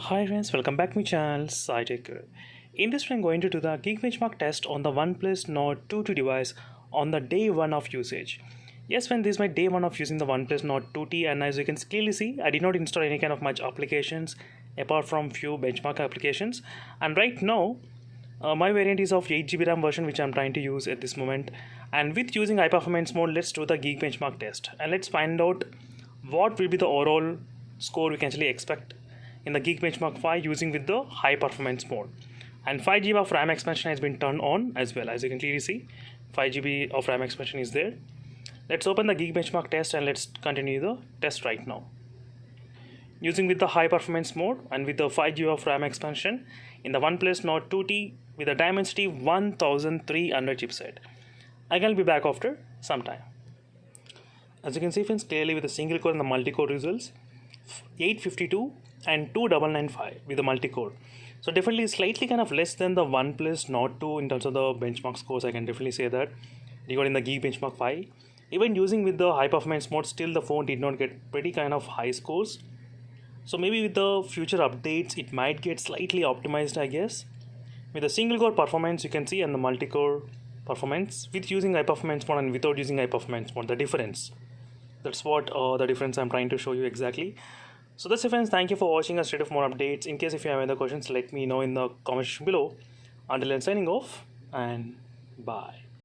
Hi friends, welcome back to my channel SciTech. In this video, I'm going to do the geek benchmark test on the OnePlus Nord 2T device on the day 1 of usage. Yes, friends, this is my day 1 of using the OnePlus Nord 2T, and as you can clearly see, I did not install any kind of much applications apart from few benchmark applications. And right now, my variant is of 8 GB RAM version, which I'm trying to use at this moment. And with using high performance mode, let's do the geek benchmark test and let's find out what will be the overall score we can actually expect in the Geek Benchmark 5 using with the high performance mode. And 5 GB of RAM expansion has been turned on as well. As you can clearly see, 5 GB of RAM expansion is there. Let's open the Geek Benchmark test and let's continue the test right now. Using with the high performance mode and with the 5 GB of RAM expansion in the OnePlus Nord 2T with a Dimensity 1300 chipset. Again, I'll be back after some time. As you can see, friends, clearly with a single core and the multi-core results, 852 and 2995 with the multi-core. So definitely slightly kind of less than the OnePlus Nord 2 in terms of the benchmark scores. I can definitely say that regarding the Geek Benchmark 5. Even using with the high performance mode, still the phone did not get pretty kind of high scores. So maybe with the future updates, it might get slightly optimized, I guess. With the single core performance, you can see, and the multi-core performance with using high performance mode and without using high performance mode, the difference. That's what the difference I'm trying to show you exactly. So that's it, friends. Thank you for watching us. Straight of more updates. In case if you have any other questions, let me know in the comment section below. Until then, signing off and bye.